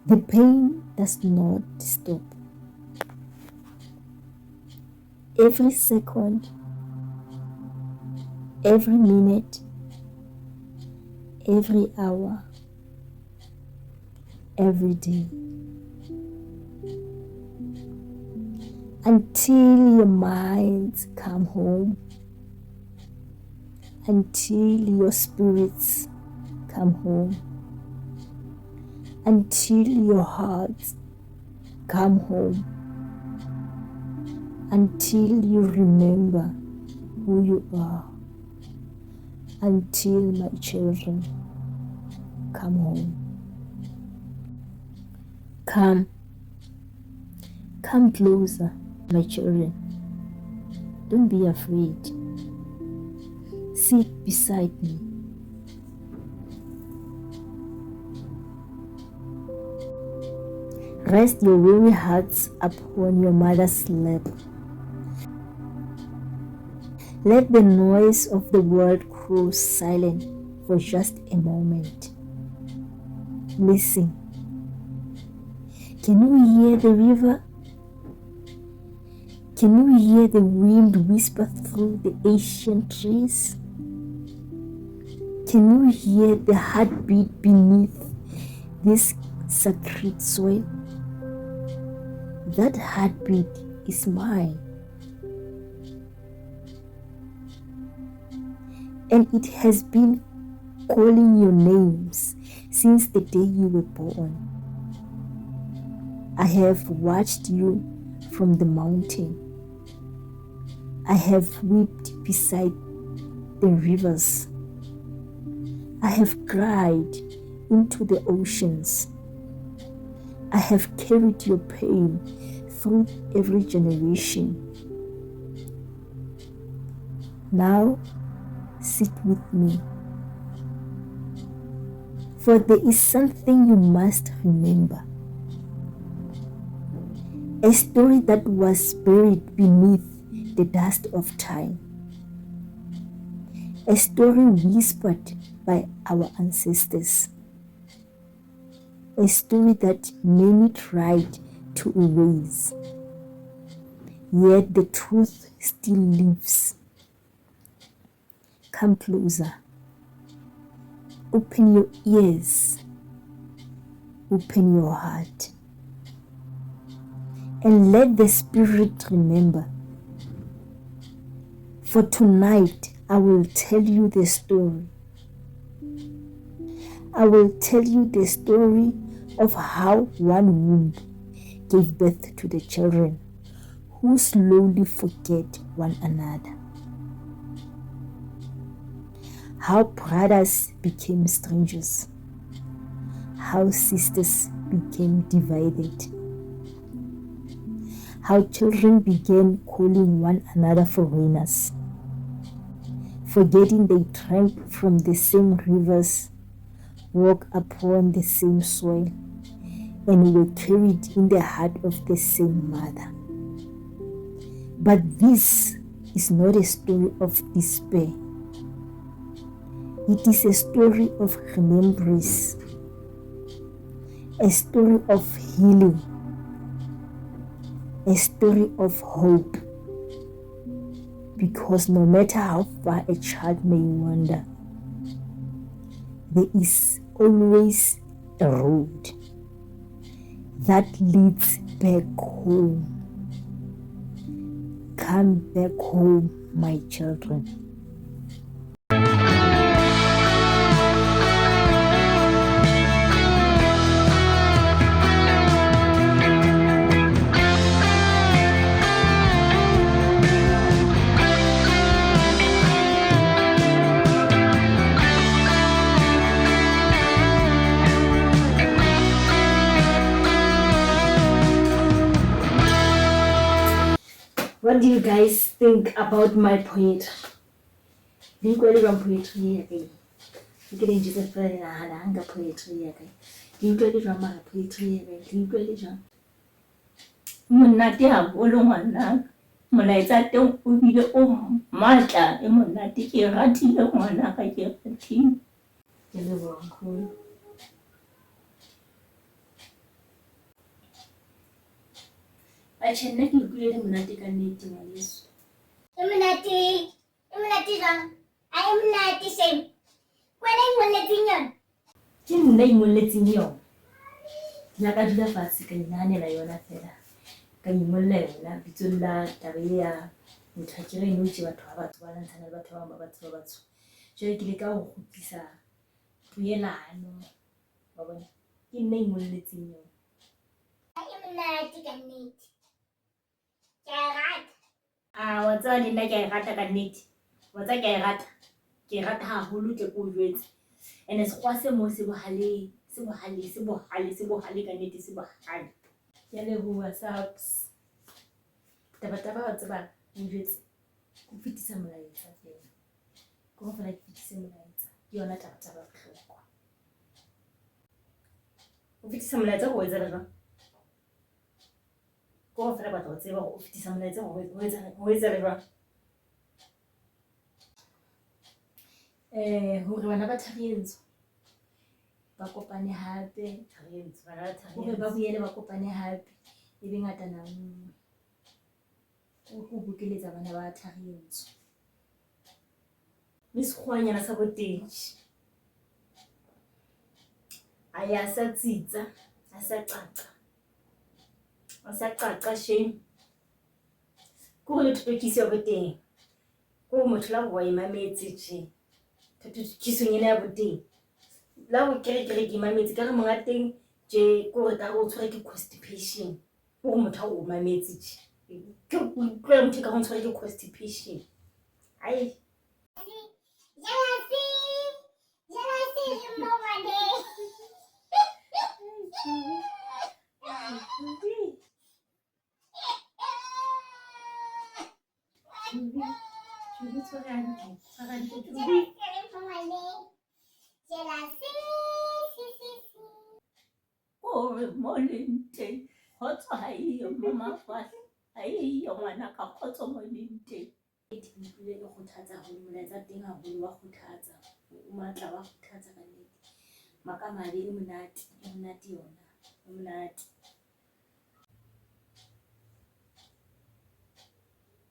The pain does not stop. Every second, every minute, every hour, every day, until your minds come home, until your spirits come home, until your hearts come home, until you remember who you are, until my children come home. Come closer, my children. Don't be afraid. Sit beside me. Rest your weary hearts upon your mother's lap. Let the noise of the world grow silent for just a moment. Listen. Can you hear the river? Can you hear the wind whisper through the ancient trees? Can you hear the heartbeat beneath this sacred soil? That heartbeat is mine. And it has been calling your names since the day you were born. I have watched you from the mountain. I have wept beside the rivers. I have cried into the oceans. I have carried your pain through every generation. Now, sit with me. For there is something you must remember. A story that was buried beneath the dust of time. A story whispered by our ancestors. A story that many tried to erase. Yet the truth still lives. Come closer. Open your ears. Open your heart. And let the Spirit remember. For tonight, I will tell you the story. I will tell you the story of how one womb gave birth to the children who slowly forget one another. How brothers became strangers. How sisters became divided. How children began calling one another foreigners, forgetting they drank from the same rivers, walked upon the same soil, and were carried in the heart of the same mother. But this is not a story of despair. It is a story of remembrance, a story of healing, a story of hope. Because no matter how far a child may wander, there is always a road that leads back home. Come back home, my children. What do you guys think about my poetry? Do you quite run poetry here? You get into the fire and anger poetry here. Do you quite run my poetry here? Do you quite run? Monate ha bolo ngwana molaetsa teng o bile o matla e monate ke ratile ngwana ka ke ratile ke le bongkholo Atjhe nna ke utlwile le monate ka nnete ngwaneso. E monate jwang? A e monate shame. Wena e ngolletseng yona? Ke nna ingolletseng yona. Nna ka dula fatshe ka inahanela yona fela. Ka ingolla yona bitsong la taba ya motho a kere eno tje batho ba batsho ba lantshana le batho ba bang ba batsho ba batsho. Jwale ke leka ho kgutlisa poelano wa bona. Ke nna ingolletseng yona. A e monate ka nnete. Ke a rata. Wa tseba le nna ke a e rata ka nnete. Wa tseba ke a e rata. Ke e rata haholo tle ke o jwetse. Ene sekgowa se moo se bohale ka nnete se bohale. Ke a leboha Saps. Taba wa tseba o jwetse o fetisa molaetsa fela. Ke ho fela ke fetise molaetsa. Ke yona taba bohlokwa. O fetisa molaetsa ho etsa jwang? Ke ho fela batla ho tseba hore o fetisa molaetsa ho etsa jwang? Hore bana ba Tharientsho ba kopane hape, hore ba boele ba kopane hape, e be ngatana nngwe. O bokeletsa bana ba Tharientsho. Le sekgoanyana sa boteji. A sa tsitsa, a sa qaqa shame. Ke hore le thotokisi ya boteng. Ke hore motho la wa e mametse tje. Thotokisong ena ya boteng. La ho kere ke imametse ka re monga teng tje ke hore ka re o tshwere ke constipation. Ke hore motho a o mametse tje. Ke utlwa motho ka ho tshwere ke constipation. Ai Jealousy, momane. Ore molente khotso ha iyo MAMAFAHLA ha iyo ngwana ka khotso molente. Ke tlile le kgothatsa ho molaetsa teng haholo wa kgothatsa o matla wa kgothatsa ka nnete. Makamadi e monate yona e monate.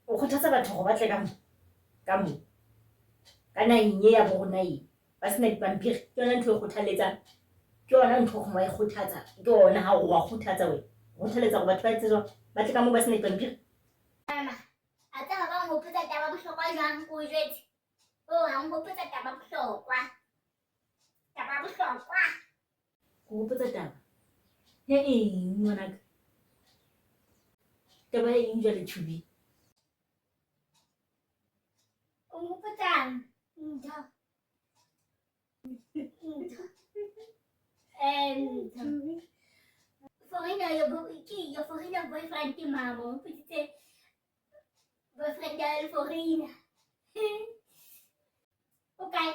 O kgothatsa batho hore ba tle ka mo ka naheng ya bo rona e ba sena dipampiri. Ke yona ntho e kgothaletsang. Ke yona ntho e wa e kgothatsa. Ke yona ha o wa kgothatsa wena. O kgothaletsa hore batho ba etse jwang ba tle ka mo ba sena dipampiri. Mama, a tseba ba nghopotsa taba bohlokwa jwang o jwetse? Ha nghopotsa taba bohlokwa. Taba bohlokwa. Go hopotsa taba ya eng ngwanaka? Taba ya eng jwale Thubi? O nghopotsang? Ntho. Your foreigner boyfriend ke mama. Putitse boyfriend ya foreigner. Okay.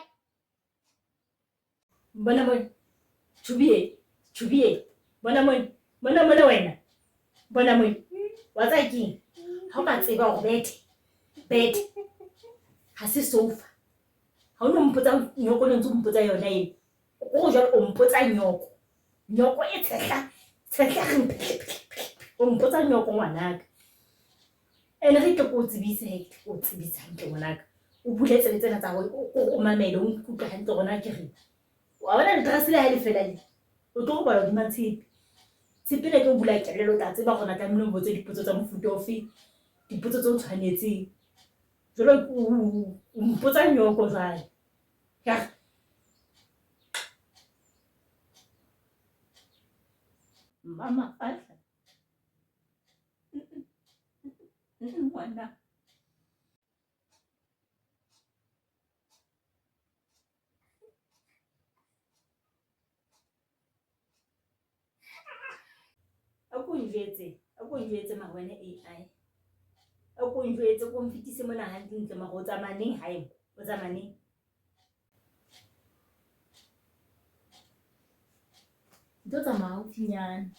Bona Thubi bona wena. Bona mo wa tsa keng? Ha o ka tseba hore bete ha se sofa. Ha o no mpotsa nyoko le ntse o mpotsa yona ena. O jwale o mpotsa nyoko e tshehla o mpotsa nyoko ngwanaka. Ene re tle ko tsebise hantle ngwanaka. O bule tsena tsa o mamele o nkutlwa hantle rona ke re wa bona le dress le ha le fela le o tlo go bala di matshepe. Tshepe le ke o bula kelelo tla tseba gona tla mmele o botse dipotso tsa mofuta ofe, dipotso tse o tshwanetseng. Jwale o mpotsa nyoko jwale. Ya MAMAFAHLA ngwana. A ko njwetse mabone AI. A ko njwetse ko mfitise mona hantle ntle mara o tsamaneng hae o tsamaneng. Ntho tsamaya haufinyana.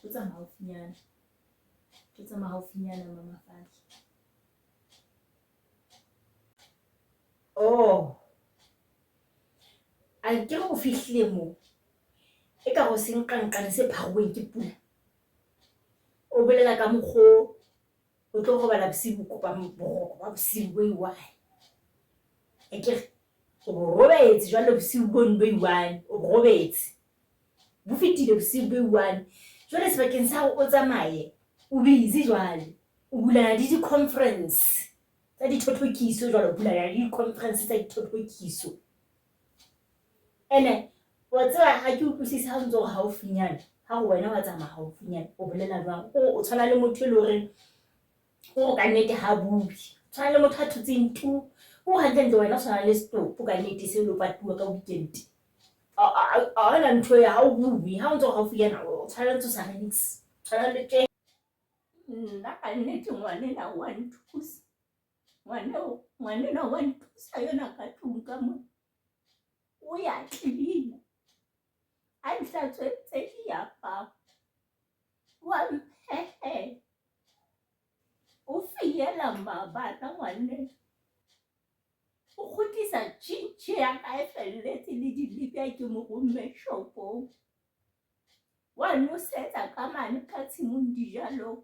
O tsamaya haufinyana MAMAFAHLA. A ke go fihlile mo. E ka go senqanqane se pharuweng ke pula. o bolela ka mokgwa o tlo go bala bosibu kopa boroko ba bosibu bo i-1 e kere o robetse jwale bosibu bono bo i-1 o robetse bo fetile bosibu bo i-1 jwale sebakeng sa o tsamaye o busy jwale o bulana di conference tsa dithothokiso jwale o bulana di conference tsa dithothokiso ene wa tseba ga ke utlwisisa ha ntse go haufinyana ha go wena wa tsamaya haufinyana o bolela jwang o tshwana le motho le hore o ka nnete ha bubi tshwana le motho a thutseng tu o hantle wena tshwana le stop ka nnete se lo patuwa ka weekend a ona ntho ya ha o bubi ha o ntse go haufinyana o tshwana le sa nix tshwana le tje nna ka nnete ngwanena wa nthusa ngwanena wa nthusa yona ka tlung ka mo o ya tlilina a nhlatswetse diaparo wa mphehe o fiela mabana ngwanena o kgutlisa tšhintšhi ya ka e felletse le dilebja ke mo gomme shopong wa nosetsa ka mane ka tshimong dijalong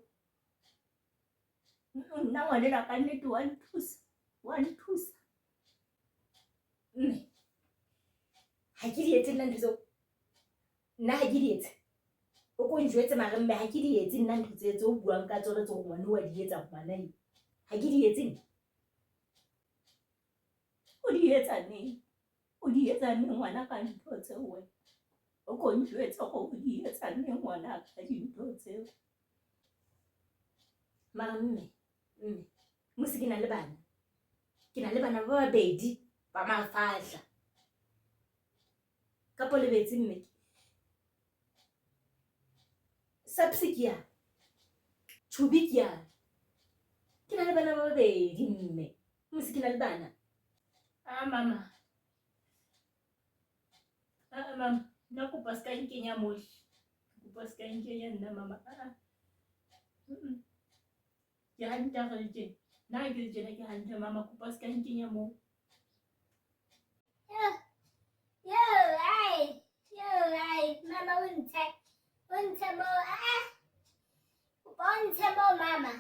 nna ngwanena ka nnete wa nthusa mme ha ke di etse nna ntho tseo nna ha ke di etse o ko njwetse mare mme ha ke di etse nna ntho tse o buang ka tsona tse go ngwane wa di etsa ngwana eo ha ke di etse nna o di etsa neng ngwana ka ntho tseo wena o ko njwetse go o di etsa neng ngwana ka dintho tseo mara mme mose ke na le bana ba babedi ba mafahla ka polebetse mme sapsi ke ya chubi ke ya ke na le bana ba babedi mme mose ke na le bana mama nna kopa ska nkenya mo kopa ska nkenya nna mama ke hanta ga le nna ke le tjena ke hanta mama kopa ska nkenya mo Yo, mama unte mo mama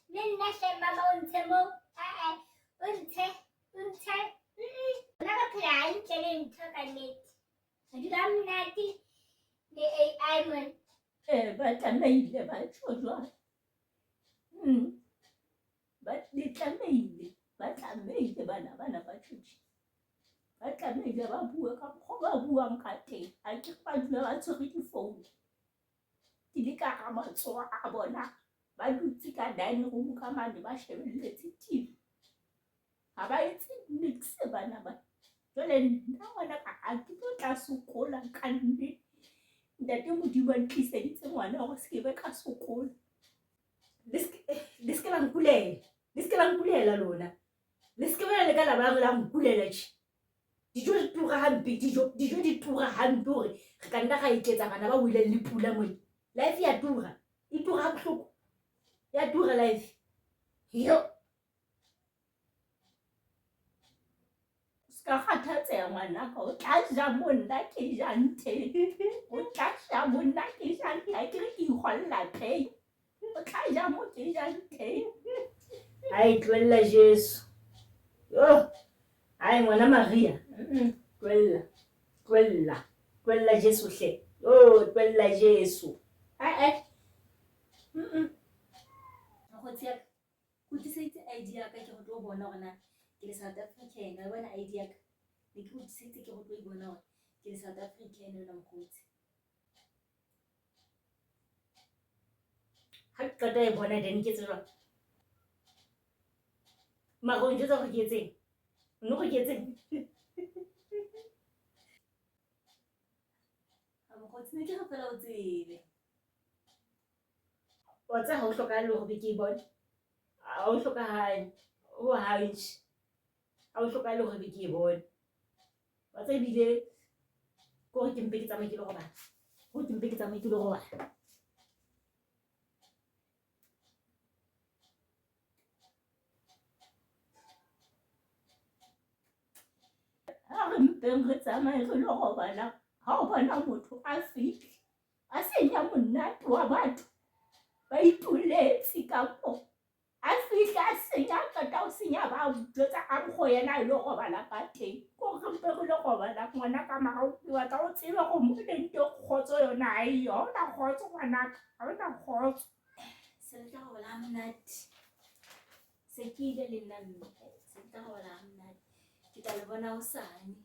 minna she mama unte mo unte na ka plan challenge ka net dam nati de ai mon ba tlameile ba tjho jwang ba tlameile bana ba tjho ba tlameile ba bue ka mokgwa ba buang ka teng ha ke ba dula ba tshwere difounu ke le ka ga matsogo a bona ba dutse ka dining room ka mane ba shebelletse tv ga ba etse nix bana ba jwale nna ngwana ka a ke tlo tla sokola ka nne ntate modimo a ntliseditse ngwana gore se ke be ka sokola le se ke ba nkulela lona le se ke bana le ka laba la nkulela tje dijo di tura hampe dijo di tura hampe gore re ka nna ga iketsa bana ba wile le pula mone life ya tura e tura bohloko ya tura life yo ska kgathatseya ngwanaka o tla ja monna ke jang teng o tla ja monna ke jang teng ha ke re ke ikgolla pay o tla ja mo ke jang teng hai tlohella Jesu yo hai ngwana Maria tlohella Jesu hle yo tlohella Jesu kgotsi ya go tliseditse ID ya ka ke go tlo bona gore na ke le South African wa bona ID ya ka ne ke go tliseditse ke go tlo bona gore ke le South African wena mokgotsi ha ke qeta e bona then ke tseba maro o njwetsa gore ke etseng nno go ke etseng mokgotsi ne ke re fela o tsebe wa tsa ha o hlokahale gore ke e bone ha o hlokahale o hantle ha o hlokahale gore ke e bone wa tsa ebile ko ke mpe ke tsamaye ke le robala ha re mpeng re tsamaye re lo robala ha o bona motho a fihle a senya monate wa batho ba ituletse ka mo a fihla a senya qeta ho senya ba jwetsa ka mokgo yena e lo robala ka teng ko re mpe re lo robala ngwana ka marao ke batla o tsebe go mo le nto kgotso yona ha e yona kgotso ngwanaka ha ona kgotso se re tla go la monate se ke ile le nna mme se tla go la monate ke tla le bona hosane